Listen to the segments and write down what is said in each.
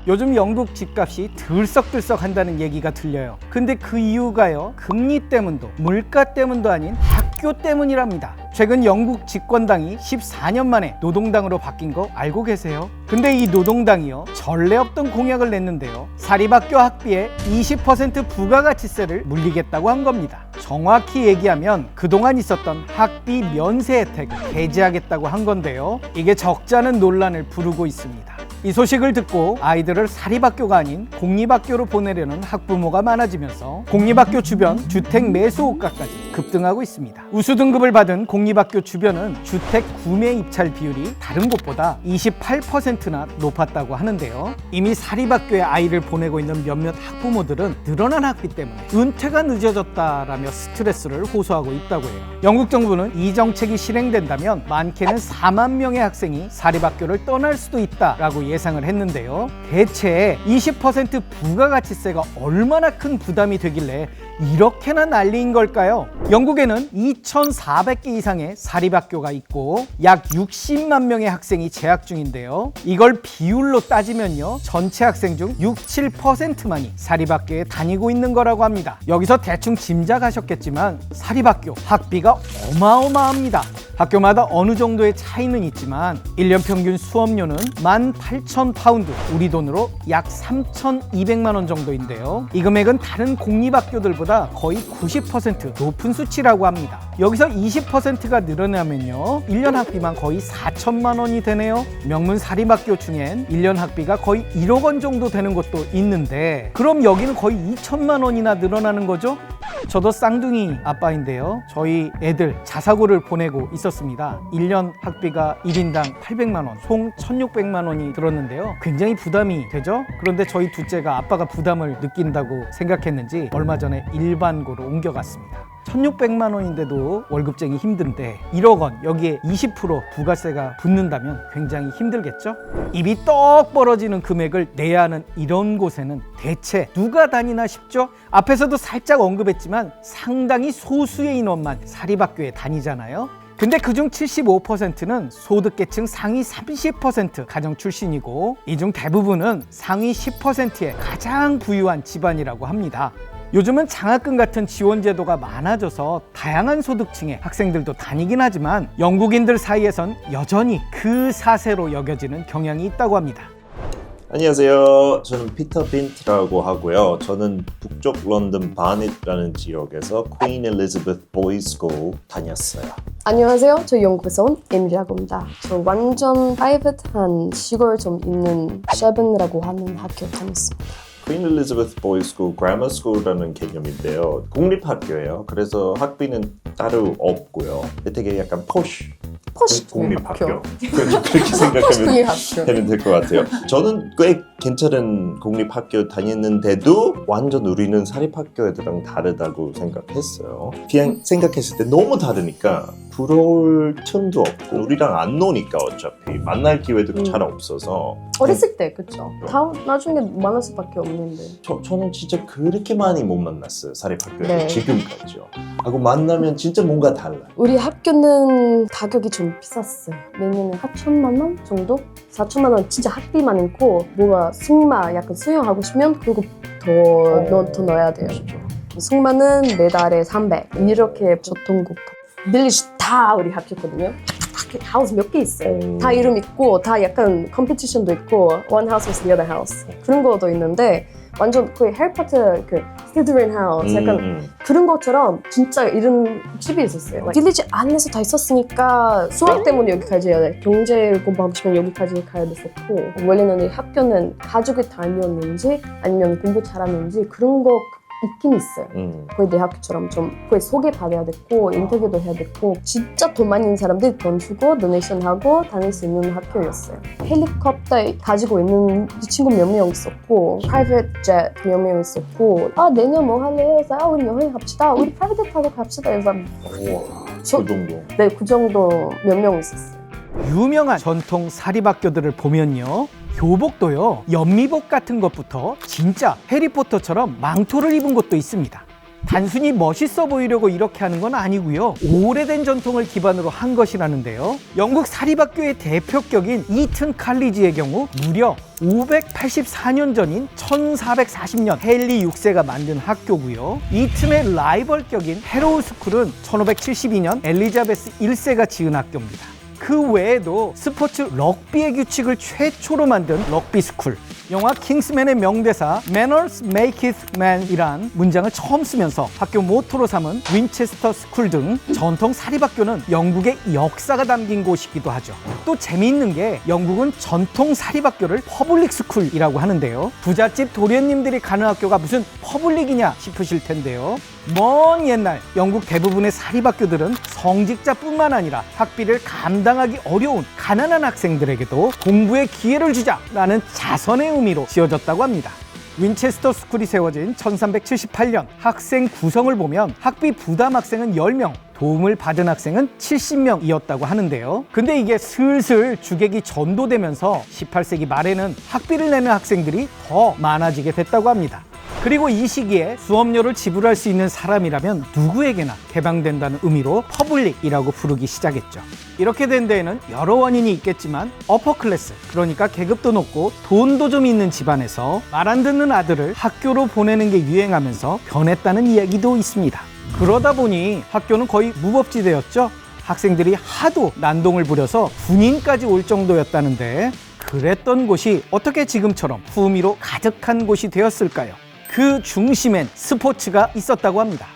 요즘 영국 집값이 들썩들썩 한다는 얘기가 들려요. 근데 그 이유가요, 금리 때문도 물가 때문도 아닌 학교 때문이랍니다. 최근 영국 집권당이 14년 만에 노동당으로 바뀐 거 알고 계세요? 근데 이 노동당이요, 전례 없던 공약을 냈는데요, 사립학교 학비에 20% 부가가치세를 물리겠다고 한 겁니다. 정확히 얘기하면 그동안 있었던 학비 면세 혜택을 해제하겠다고 한 건데요, 이게 적잖은 논란을 부르고 있습니다. 이 소식을 듣고 아이들을 사립학교가 아닌 공립학교로 보내려는 학부모가 많아지면서 공립학교 주변 주택 매수 호가까지 급등하고 있습니다. 우수 등급을 받은 공립학교 주변은 주택 구매 입찰 비율이 다른 곳보다 28%나 높았다고 하는데요, 이미 사립학교에 아이를 보내고 있는 몇몇 학부모들은 늘어난 학비 때문에 은퇴가 늦어졌다라며 스트레스를 호소하고 있다고 해요. 영국 정부는 이 정책이 실행된다면 많게는 4만 명의 학생이 사립학교를 떠날 수도 있다라고 예상을 했는데요, 대체 20% 부가가치세가 얼마나 큰 부담이 되길래 이렇게나 난리인 걸까요? 영국에는 2,400개 이상의 사립학교가 있고 약 60만 명의 학생이 재학 중인데요, 이걸 비율로 따지면요, 전체 학생 중 7%만이 사립학교에 다니고 있는 거라고 합니다. 여기서 대충 짐작하셨겠지만 사립학교 학비가 어마어마합니다. 학교마다 어느 정도의 차이는 있지만 1년 평균 수업료는 18,000파운드, 우리 돈으로 약 3,200만 원 정도인데요, 이 금액은 다른 공립학교들보다 거의 90% 높은 수치라고 합니다. 여기서 20%가 늘어나면요, 1년 학비만 거의 4천만 원이 되네요. 명문 사립학교 중엔 1년 학비가 거의 1억 원 정도 되는 곳도 있는데, 그럼 여기는 거의 2천만 원이나 늘어나는 거죠? 저도 쌍둥이 아빠인데요, 저희 애들 자사고를 보내고 있었습니다. 1년 학비가 1인당 800만 원, 총 1,600만 원이 들었는데요, 굉장히 부담이 되죠? 그런데 저희 둘째가 아빠가 부담을 느낀다고 생각했는지 얼마 전에 일반고로 옮겨갔습니다. 1,600만 원인데도 월급쟁이 힘든데 1억 원, 여기에 20% 부가세가 붙는다면 굉장히 힘들겠죠? 입이 떡 벌어지는 금액을 내야 하는 이런 곳에는 대체 누가 다니나 싶죠? 앞에서도 살짝 언급했지만 상당히 소수의 인원만 사립학교에 다니잖아요. 근데 그중 75%는 소득계층 상위 30% 가정 출신이고, 이 중 대부분은 상위 10%의 가장 부유한 집안이라고 합니다. 요즘은 장학금 같은 지원 제도가 많아져서 다양한 소득층의 학생들도 다니긴 하지만 영국인들 사이에선 여전히 그 사세로 여겨지는 경향이 있다고 합니다. 안녕하세요. 저는 피터 빈트라고 하고요. 저는 북쪽 런던 바닛라는 지역에서 퀸 엘리자베스 보이스 스쿨 다녔어요. 안녕하세요. 저 영국에서 온 에밀리라고 합니다. 저 완전 프라이빗한 시골 좀 있는 셰븐이라고 하는 학교 다녔습니다. 퀸 엘리자베스 보이스 스쿨 그래머 스쿨이라는 개념인데요, 공립학교예요. 그래서 학비는 따로 없고요. 되게 약간 포시 공립학교. 그렇게 생각하면 될 것 같아요. 저는 꽤 괜찮은 공립학교 다녔는데도 완전 우리는 사립학교 애들랑 다르다고 생각했어요. 그냥 생각했을 때 너무 다르니까 부러울 틈도 없고, 우리랑 안 노니까 어차피 만날 기회도 잘 없어서. 어렸을 때 그쵸? 다 나중에 만날 수밖에 없는데. 저는 진짜 그렇게 많이 못 만났어요, 사립학교에서. 네. 지금까지요. 하고 만나면 진짜 뭔가 달라요. 우리 학교는 가격이 좀 비쌌어요. 매년에 4천만 원 정도? 4천만 원 진짜 학비만 있고, 뭐가 승마 약간 수영하고 싶으면 그거 더 넣어야 돼요. 승마는 매달에 300 이렇게 교통국 빌리지 다 우리 학교거든요. 하우스 몇 개 있어요. 다 이름 있고 다 약간 컴피티션도 있고, one house was the other house 그런 것도 있는데, 완전 그 해리포터 그 스리더린 하우스 약간 그런 것처럼 진짜 이런 집이 있었어요. 빌리지 안에서 다 있었으니까 수학 때문에 여기까지 해야 돼. 경제 공부하고 싶으면 여기까지 가야 됐었고, 원래는 이 학교는 가족이 다녔는지 아니면 공부 잘하는지 그런 거 있긴 있어요. 거의 대학교처럼 좀 거의 소개받아야 됐고, 인터뷰도 해야 됐고, 진짜 돈 많이 있는 사람들이 돈 주고 도네이션하고 다닐 수 있는 학교였어요. 헬리콥터 가지고 있는 친구 몇 명 있었고, 프라이빗 젯 몇 명 있었고, 내년 뭐 할래? 해서 우리 여행 갑시다. 우리 프라이빗 타고 갑시다. 해서 그 정도. 네, 그 정도 몇 명 있었어요. 유명한 전통 사립학교들을 보면요, 교복도요, 연미복 같은 것부터 진짜 해리포터처럼 망토를 입은 곳도 있습니다. 단순히 멋있어 보이려고 이렇게 하는 건 아니고요. 오래된 전통을 기반으로 한 것이라는데요. 영국 사립학교의 대표격인 이튼 칼리지의 경우 무려 584년 전인 1440년 헨리 6세가 만든 학교고요. 이튼의 라이벌격인 헤로우 스쿨은 1572년 엘리자베스 1세가 지은 학교입니다. 그 외에도 스포츠 럭비의 규칙을 최초로 만든 럭비 스쿨, 영화 킹스맨의 명대사 Manners maketh man이란 문장을 처음 쓰면서 학교 모토로 삼은 윈체스터 스쿨 등 전통 사립학교는 영국의 역사가 담긴 곳이기도 하죠. 또 재미있는 게 영국은 전통 사립학교를 퍼블릭 스쿨이라고 하는데요. 부잣집 도련님들이 가는 학교가 무슨 퍼블릭이냐 싶으실 텐데요. 먼 옛날 영국 대부분의 사립학교들은 성직자뿐만 아니라 학비를 감당하기 어려운 가난한 학생들에게도 공부의 기회를 주자라는 자선의 의미로 지어졌다고 합니다. 윈체스터 스쿨이 세워진 1378년 학생 구성을 보면 학비 부담 학생은 10명, 도움을 받은 학생은 70명이었다고 하는데요. 근데 이게 슬슬 주객이 전도되면서 18세기 말에는 학비를 내는 학생들이 더 많아지게 됐다고 합니다. 그리고 이 시기에 수업료를 지불할 수 있는 사람이라면 누구에게나 개방된다는 의미로 퍼블릭이라고 부르기 시작했죠. 이렇게 된 데에는 여러 원인이 있겠지만 어퍼클래스, 그러니까 계급도 높고 돈도 좀 있는 집안에서 말 안 듣는 아들을 학교로 보내는 게 유행하면서 변했다는 이야기도 있습니다. 그러다 보니 학교는 거의 무법지대였죠. 학생들이 하도 난동을 부려서 군인까지 올 정도였다는데 그랬던 곳이 어떻게 지금처럼 품위로 가득한 곳이 되었을까요? 그 중심엔 스포츠가 있었다고 합니다.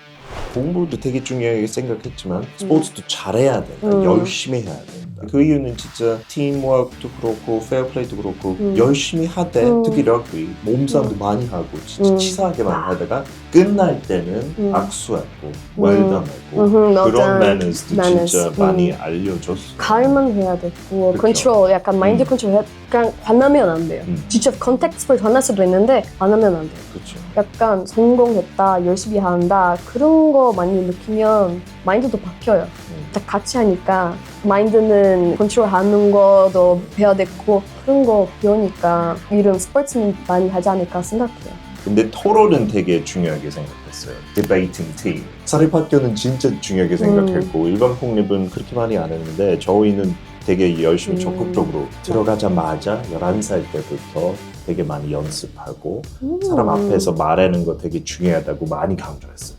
공부도 되게 중요하게 생각했지만 스포츠도 잘해야 된다. 열심히 해야 된다. 그 이유는 진짜 팀워크도 그렇고 페어플레이도 그렇고 열심히 하되 특히 럭비 몸싸움도 많이 하고 진짜 치사하게 많이 하다가 끝날 때는 악수하고 웰던하고 그런 매너스도 진짜 많이 알려줬어요. 가을만 해야 되고 그쵸. 컨트롤, 약간 마인드 컨트롤 약간 관하면 안 돼요. 직접 컨텍스트를 전할 수도 있는데 안 하면 안 돼요. 그렇죠. 약간 성공했다, 열심히 한다 그런 거 많이 느끼면 마인드도 바뀌어요. 딱 같이 하니까 마인드는 컨트롤하는 것도 배워야 되고 그런 거 배우니까 이런 스포츠는 많이 하지 않을까 생각해요. 근데 토론은 되게 중요하게 생각했어요. 디베이팅 팀. 사립학교는 진짜 중요하게 생각했고 일반 공립은 그렇게 많이 안 했는데 저희는 되게 열심히 적극적으로 들어가자마자 11살 때부터 되게 많이 연습하고 사람 앞에서 말하는 거 되게 중요하다고 많이 강조했어요.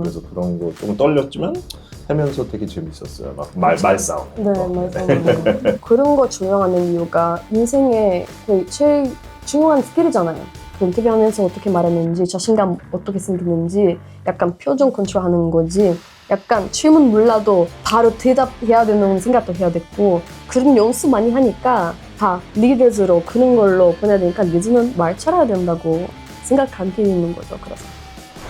그래서 그런 거 좀 떨렸지만 하면서 되게 재밌었어요. 막 말싸움. 네, 맞아요. 그런 거 중요하는 이유가 인생의 거의 제일 중요한 스킬이잖아요. 그 인터뷰하면서 어떻게 말하는지, 자신감 어떻게 생기는지, 약간 표정 컨트롤하는 거지. 약간 질문 몰라도 바로 대답해야 되는 생각도 해야 됐고 그런 연습 많이 하니까 다 리더즈로 그런 걸로 보내야 되니까 요즘은 말 잘해야 된다고 생각하게 있는 거죠. 그래서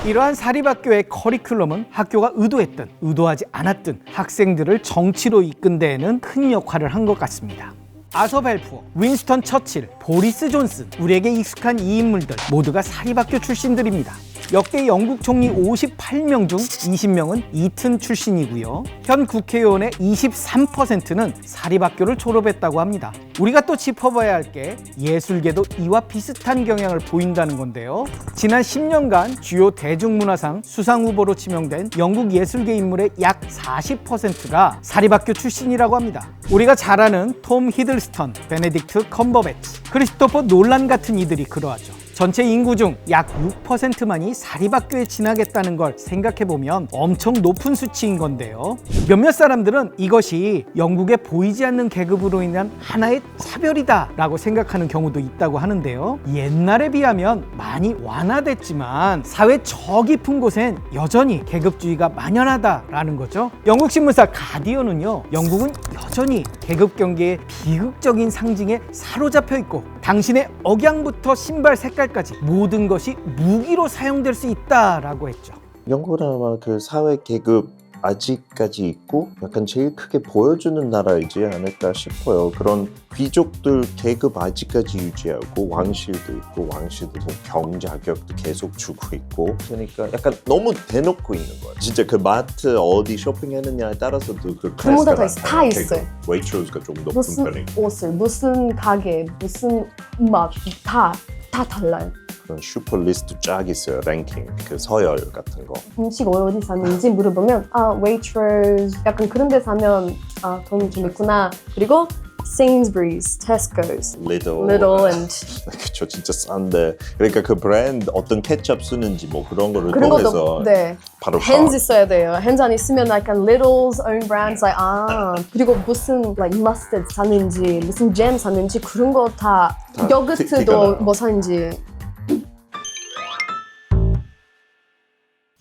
이러한 사립학교의 커리큘럼은 학교가 의도했든 의도하지 않았든 학생들을 정치로 이끈 데에는 큰 역할을 한 것 같습니다. 아서 벨푸어, 윈스턴 처칠, 보리스 존슨, 우리에게 익숙한 이 인물들 모두가 사립학교 출신들입니다. 역대 영국 총리 58명 중 20명은 이튼 출신이고요. 현 국회의원의 23%는 사립학교를 졸업했다고 합니다. 우리가 또 짚어봐야 할 게 예술계도 이와 비슷한 경향을 보인다는 건데요. 지난 10년간 주요 대중문화상 수상 후보로 지명된 영국 예술계 인물의 약 40%가 사립학교 출신이라고 합니다. 우리가 잘 아는 톰 히들스턴, 베네딕트 컴버배치, 크리스토퍼 놀란 같은 이들이 그러하죠. 전체 인구 중 약 6%만이 사립학교에 진학했다는 걸 생각해보면 엄청 높은 수치인 건데요. 몇몇 사람들은 이것이 영국의 보이지 않는 계급으로 인한 하나의 차별이다 라고 생각하는 경우도 있다고 하는데요. 옛날에 비하면 많이 완화됐지만 사회 저 깊은 곳엔 여전히 계급주의가 만연하다라는 거죠. 영국 신문사 가디언은요, 영국은 여전히 계급 경계의 비극적인 상징에 사로잡혀 있고 당신의 억양부터 신발 색깔까지 모든 것이 무기로 사용될 수 있다라고 했죠. 영국은 아마 그 사회 계급 아직까지 있고 약간 제일 크게 보여주는 나라이지 않을까 싶어요. 그런 귀족들 계급 아직까지 유지하고 왕실도 있고 왕실도 경제 자격도 계속 주고 있고 그러니까 약간 너무 대놓고 있는 거예요. 진짜 그 마트 어디 쇼핑했느냐에 따라서도 그 전부 클래스가 다 있어요. 웨이트로스가 좀 높은 무슨 편이고 옷을, 무슨 가게, 무슨 음악 다 달라요. 그런 슈퍼 리스트 쫙 있어요. 랭킹, 그 서열 같은 거. 음식 어디 사는지 물어보면 Waitrose 약간 그런 데 사면 돈 좀 있구나. 그리고 Sainsbury's, Tesco's, Lidl and 그쵸, 진짜 싼데. 그러니까 그 브랜드 어떤 케첩 쓰는지 뭐 그런 거를 그런 통해서 것도 네. 바로 Hands 있어야 돼요. Hands 안 있으면 약간 Lidl's own brands 그리고 무슨 like mustard 사는지 무슨 잼 사는지 그런 거 다 티가 요거트도 나요. 뭐 사는지.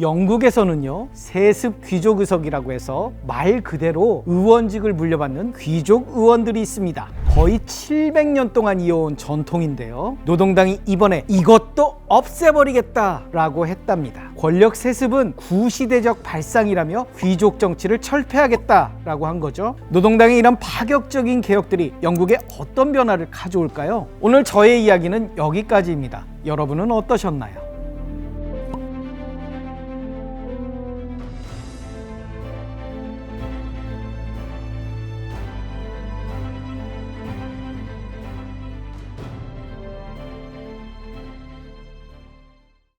영국에서는요, 세습 귀족 의석이라고 해서 말 그대로 의원직을 물려받는 귀족 의원들이 있습니다. 거의 700년 동안 이어온 전통인데요. 노동당이 이번에 이것도 없애버리겠다라고 했답니다. 권력 세습은 구시대적 발상이라며 귀족 정치를 철폐하겠다라고 한 거죠. 노동당의 이런 파격적인 개혁들이 영국에 어떤 변화를 가져올까요? 오늘 저의 이야기는 여기까지입니다. 여러분은 어떠셨나요?